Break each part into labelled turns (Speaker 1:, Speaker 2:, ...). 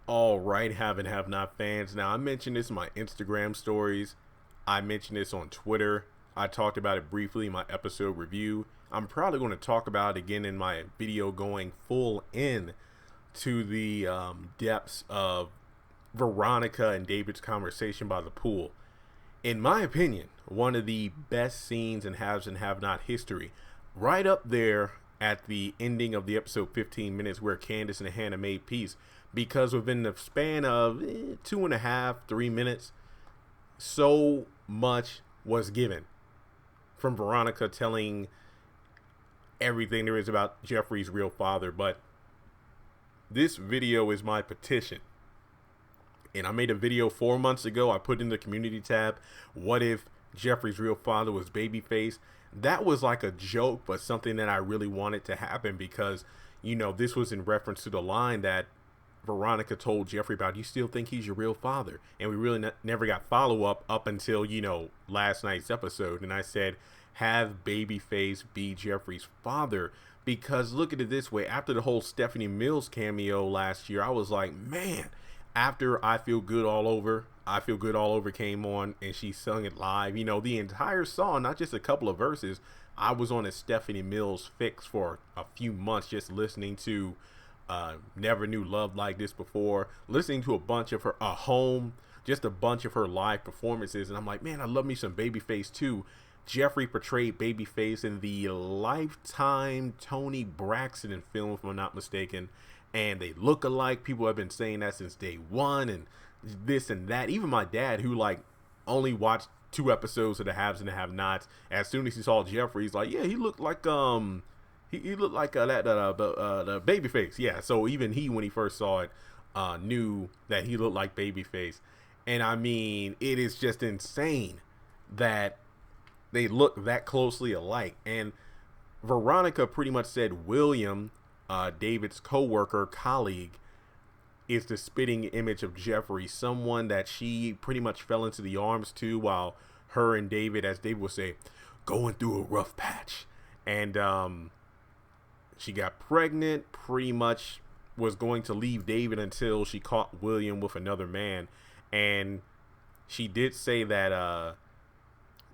Speaker 1: All right, have and have not fans. Now, I mentioned this in my Instagram stories. I mentioned this on Twitter. I talked about it briefly in my episode review. I'm probably going to talk about it again in my video going full in to the depths of Veronica and David's conversation by the pool. In my opinion, one of the best scenes in Haves and Have Not history. Right up there at the ending of the episode 15 minutes where Candace and Hannah made peace. Because within the span of 2.5, 3 minutes, so much was given. From Veronica telling everything there is about Jeffrey's real father. But this video is my petition. And I made a video 4 months ago. I put in the community tab, what if Jeffrey's real father was Babyface? That was like a joke, but something that I really wanted to happen because, this was in reference to the line that Veronica told Jeffrey about, you still think he's your real father? And we really never got follow-up up until, last night's episode. And I said, have Babyface be Jeffrey's father. Because look at it this way, after the whole Stephanie Mills cameo last year, I was like, man, after I Feel Good All Over came on and she sung it live, the entire song, not just a couple of verses, I was on a Stephanie Mills fix for a few months just listening to Never Knew Love Like This Before, listening to a bunch of her, Home, just a bunch of her live performances. And I'm like, man, I love me some Babyface too. Jeffrey portrayed Babyface in the Lifetime Toni Braxton film, if I'm not mistaken. And they look alike. People have been saying that since day one and this and that. Even my dad, who only watched 2 episodes of the Haves and the Have Nots, as soon as he saw Jeffrey, he's like, yeah, he looked like he looked like the Babyface. Yeah, so even he, when he first saw it, knew that he looked like Babyface. And I mean, it is just insane that they look that closely alike. And Veronica pretty much said William, David's co-worker, colleague, is the spitting image of Jeffrey, someone that she pretty much fell into the arms to while her and David, as David would say, going through a rough patch. And she got pregnant, pretty much was going to leave David until she caught William with another man. And she did say that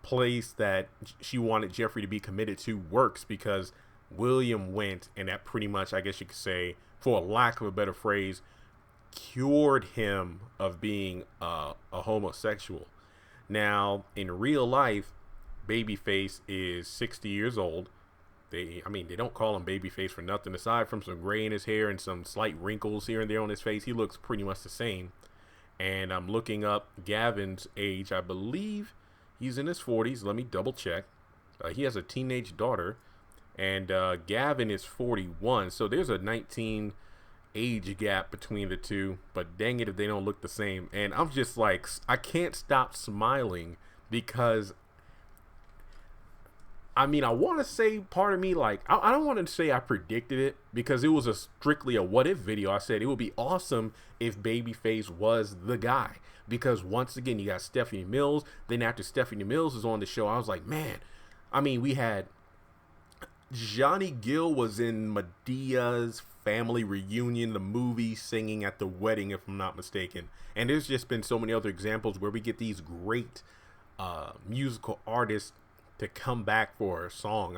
Speaker 1: place that she wanted Jeffrey to be committed to works because William went, and that pretty much, I guess you could say, for a lack of a better phrase, cured him of being a homosexual. Now, in real life, Babyface is 60 years old. They don't call him Babyface for nothing. Aside from some gray in his hair and some slight wrinkles here and there on his face, he looks pretty much the same. And I'm looking up Gavin's age. I believe he's in his 40s. Let me double check. He has a teenage daughter. And Gavin is 41. So there's a 19 age gap between the two. But dang it if they don't look the same. And I'm just like, I can't stop smiling because I want to say part of me, I don't want to say I predicted it because it was strictly a what if video. I said it would be awesome if Babyface was the guy because once again, you got Stephanie Mills. Then after Stephanie Mills was on the show, I was like, man, we had Johnny Gill was in Medea's family reunion, the movie, singing at the wedding, if I'm not mistaken. And there's just been so many other examples where we get these great musical artists to come back for a song.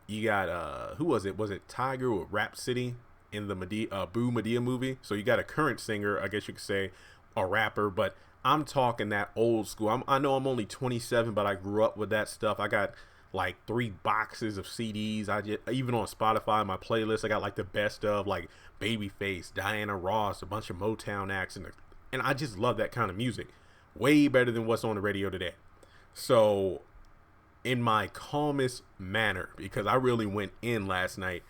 Speaker 1: You got who was it? Was it Tiger with Rap City in the Boo Medea movie? So you got a current singer, I guess you could say, a rapper, but I'm talking that old school. I know I'm only 27, but I grew up with that stuff. I got 3 boxes of CDs. Even on Spotify, my playlist, I got the best of Babyface, Diana Ross, a bunch of Motown acts, and I just love that kind of music. Way better than what's on the radio today. So in my calmest manner, because I really went in last night,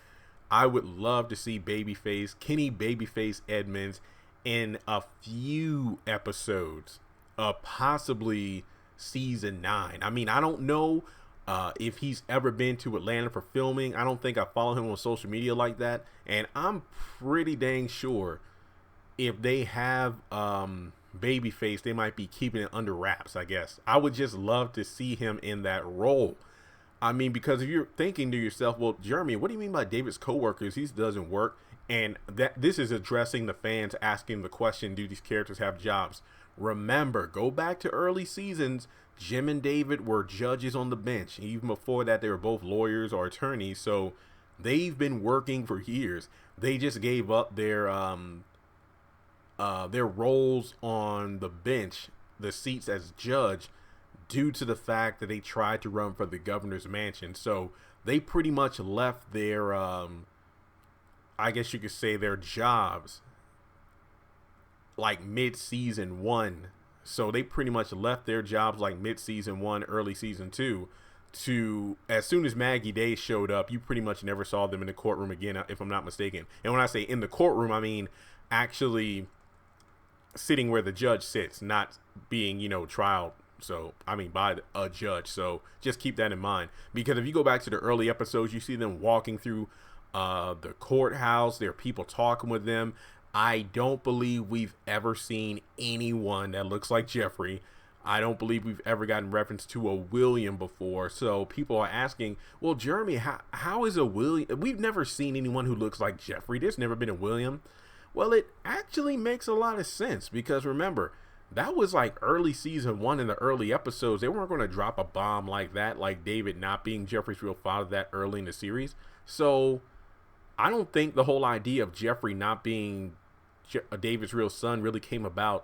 Speaker 1: I would love to see Kenny Babyface Edmonds in a few episodes, possibly season 9. I don't know if he's ever been to Atlanta for filming. I don't think I follow him on social media like that, and I'm pretty dang sure if they have Babyface, they might be keeping it under wraps, I guess. I would just love to see him in that role. Because if you're thinking to yourself, well, Jeremy, what do you mean by David's coworkers? He doesn't work. And that this is addressing the fans asking the question, do these characters have jobs? Remember, go back to early seasons. Jim and David were judges on the bench. Even before that, they were both lawyers or attorneys. So they've been working for years. They just gave up their roles on the bench, the seats as judge, due to the fact that they tried to run for the governor's mansion. So they pretty much left their, I guess you could say, their jobs like mid-season 1. So they pretty much left their jobs like mid-season 1, early season 2, to as soon as Maggie Day showed up, you pretty much never saw them in the courtroom again, if I'm not mistaken. And when I say in the courtroom, I mean actually sitting where the judge sits, not being, trial. So, I mean, by a judge. So just keep that in mind, because if you go back to the early episodes, you see them walking through the courthouse. There are people talking with them. I don't believe we've ever seen anyone that looks like Jeffrey. I don't believe we've ever gotten reference to a William before. So people are asking, well, Jeremy, how is a William? We've never seen anyone who looks like Jeffrey. There's never been a William. Well, it actually makes a lot of sense, because remember, that was like early season 1 in the early episodes. They weren't going to drop a bomb like that, like David not being Jeffrey's real father that early in the series. So I don't think the whole idea of Jeffrey not being David's real son really came about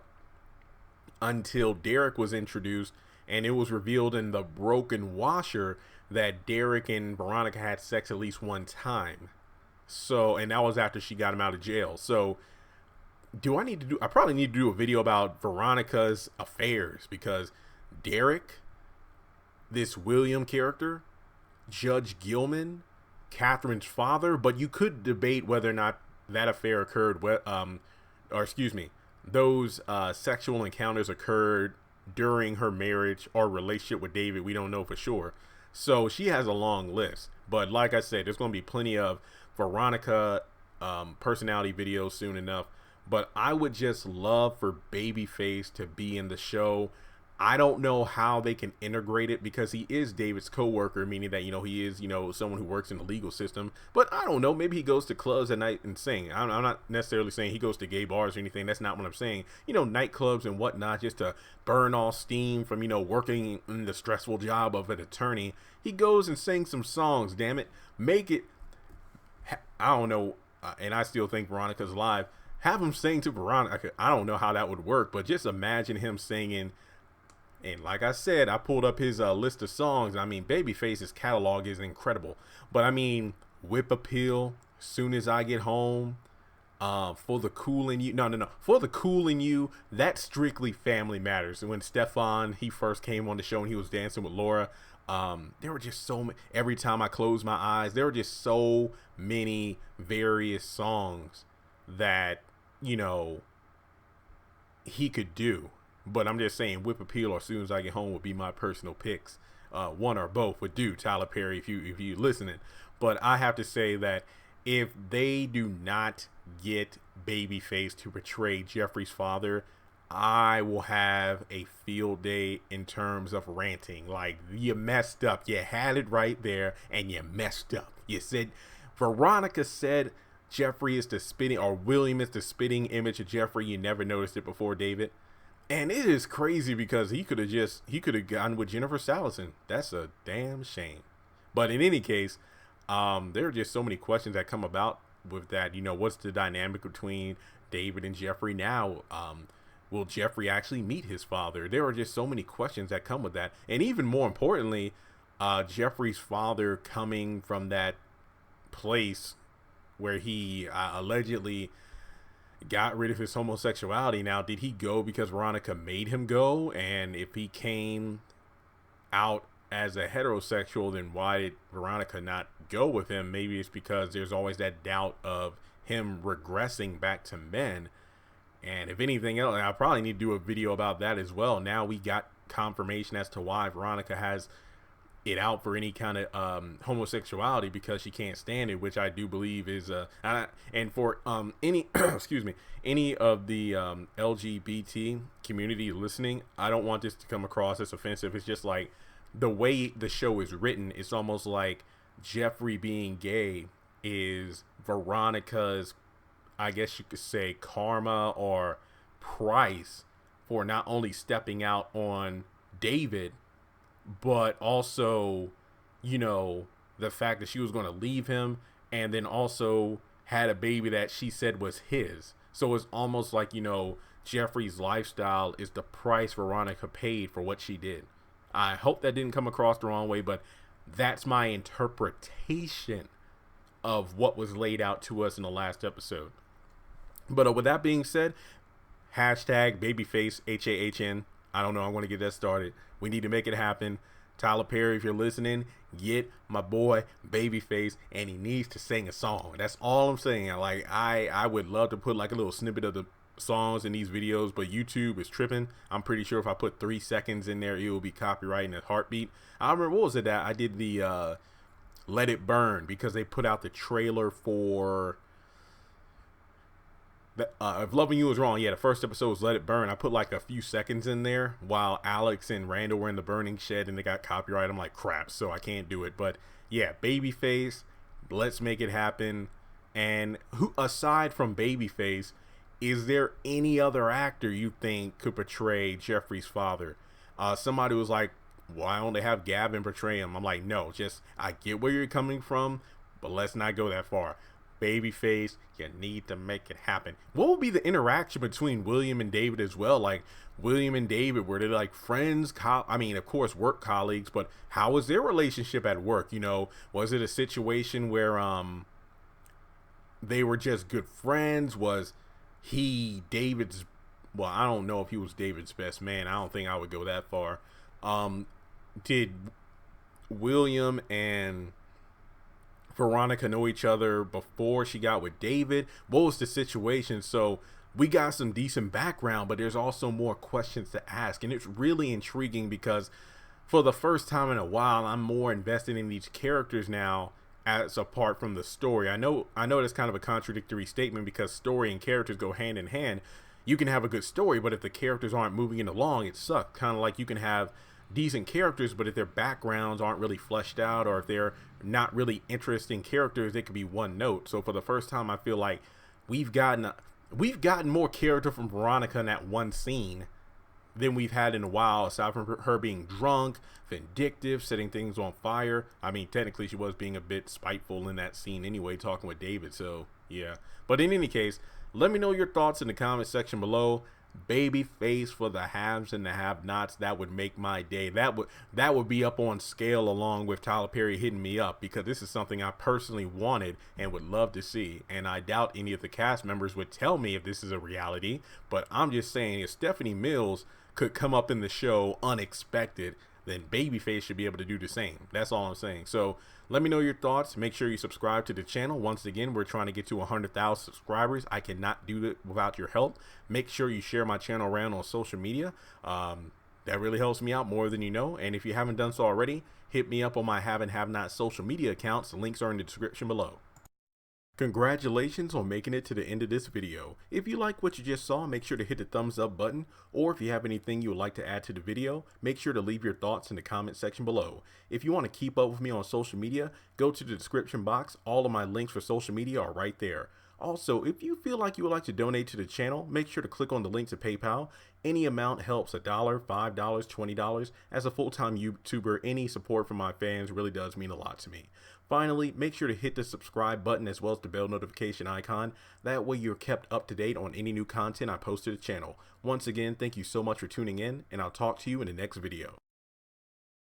Speaker 1: until Derek was introduced, and it was revealed in the broken washer that Derek and Veronica had sex at least one time. So, and that was after she got him out of jail. So I probably need to do a video about Veronica's affairs, because Derek, this William character, Judge Gilman, Catherine's father, but you could debate whether or not that affair occurred, those sexual encounters occurred during her marriage or relationship with David. We don't know for sure. So she has a long list. But like I said, there's going to be plenty of Veronica personality videos soon enough. But I would just love for Babyface to be in the show. I don't know how they can integrate it, because he is David's co-worker, meaning that, he is, someone who works in the legal system. But I don't know, maybe he goes to clubs at night and sing. I'm not necessarily saying he goes to gay bars or anything. That's not what I'm saying. Nightclubs and whatnot, just to burn off steam from, working in the stressful job of an attorney. He goes and sings some songs, damn it. Make it, I don't know, and I still think Veronica's alive. Have him sing to Veronica. I don't know how that would work, but just imagine him singing. And like I said, I pulled up his list of songs. I mean, Babyface's catalog is incredible. But I mean, Whip Appeal, Soon As I Get Home, For the Cool in You. No. For the Cool in You, that's strictly Family Matters. And when Stefan, he first came on the show and he was dancing with Laura, there were just so many. Every time I close my eyes, there were just so many various songs that, he could do. But I'm just saying, Whip Appeal or Soon As I Get Home would be my personal picks. One or both would do. Tyler Perry, if you listening. But I have to say that if they do not get Babyface to portray Jeffrey's father, I will have a field day in terms of ranting. Like, you messed up. You had it right there, and you messed up. You said, Veronica said Jeffrey is the spitting, or William is the spitting image of Jeffrey. You never noticed it before, David. And it is crazy, because he could have gotten with Jennifer Salison. That's a damn shame. But in any case, there are just so many questions that come about with that. What's the dynamic between David and Jeffrey now? Will Jeffrey actually meet his father? There are just so many questions that come with that. And even more importantly, Jeffrey's father coming from that place where he allegedly got rid of his homosexuality. Now, did he go because Veronica made him go? And if he came out as a heterosexual, then why did Veronica not go with him? Maybe it's because there's always that doubt of him regressing back to men. And if anything else, I probably need to do a video about that as well. Now we got confirmation as to why Veronica has it out for any kind of homosexuality, because she can't stand it, which I do believe is and for any any of the LGBT community listening, I don't want this to come across as offensive. It's just like the way the show is written, it's almost like Jeffrey being gay is Veronica's I guess you could say, karma or price for not only stepping out on David, but also, you know, the fact that she was going to leave him and then also had a baby that she said was his. So it's almost like, you know, Jeffrey's lifestyle is the price Veronica paid for what she did. I hope that didn't come across the wrong way, but that's my interpretation of what was laid out to us in the last episode. But with that being said, hashtag Babyface HAHN. I don't know. I want to get that started. We need to make it happen. Tyler Perry, if you're listening, get my boy Babyface, and he needs to sing a song. That's all I'm saying. Like, I would love to put like a little snippet of the songs in these videos, but YouTube is tripping. I'm pretty sure if I put 3 seconds in there, it will be copyrighting a heartbeat. I remember, what was it that I did the Let It Burn, because they put out the trailer for if Loving You Was Wrong. Yeah, the first episode was Let It Burn. I put like a few seconds in there while Alex and Randall were in the burning shed, and they got copyright. I'm like, crap, so I can't do it. But yeah, Babyface, let's make it happen. And who, aside from Babyface, is there any other actor you think could portray Jeffrey's father? Somebody was like, why don't they have Gavin portray him? I'm like, no, just, I get where you're coming from, but let's not go that far. Babyface, you need to make it happen. What would be the interaction between William and David as well? Like, William and David, were they like friends? I mean, of course, work colleagues, but how was their relationship at work? You know, was it a situation where they were just good friends? Was he David's, well, I don't know if he was David's best man. I don't think I would go that far. Did William and Veronica know each other before she got with David? What was the situation? So we got some decent background, but there's also more questions to ask, and it's really intriguing because for the first time in a while, I'm more invested in these characters now as apart from the story. I know that's kind of a contradictory statement because story and characters go hand in hand. You can have a good story, but if the characters aren't moving it along, it sucks. Kind of like you can have decent characters, but if their backgrounds aren't really fleshed out, or if they're not really interesting characters, they could be one note. So for the first time, I feel like we've gotten more character from Veronica in that one scene than we've had in a while, aside from her being drunk, vindictive, setting things on fire. I mean, technically she was being a bit spiteful in that scene anyway, talking with David. So yeah, but in any case, let me know your thoughts in the comment section below. Babyface for the haves and the have-nots. That would make my day. That would be up on scale along with Tyler Perry hitting me up, because this is something I personally wanted and would love to see. And I doubt any of the cast members would tell me if this is a reality, but I'm just saying, if Stephanie Mills could come up in the show unexpected, then Babyface should be able to do the same. That's all I'm saying. So let me know your thoughts. Make sure you subscribe to the channel. Once again, we're trying to get to 100,000 subscribers. I cannot do it without your help. Make sure you share my channel around on social media. That really helps me out more than you know. And if you haven't done so already, hit me up on my have and have not social media accounts. The links are in the description below. Congratulations on making it to the end of this video. If you like what you just saw, make sure to hit the thumbs up button, or if you have anything you would like to add to the video, make sure to leave your thoughts in the comment section below. If you want to keep up with me on social media, go to the description box. All of my links for social media are right there. Also, if you feel like you would like to donate to the channel, make sure to click on the link to PayPal. Any amount helps. $1, $5, $20. As a full-time YouTuber, any support from my fans really does mean a lot to me. Finally, make sure to hit the subscribe button as well as the bell notification icon. That way you're kept up to date on any new content I post to the channel. Once again, thank you so much for tuning in, and I'll talk to you in the next video.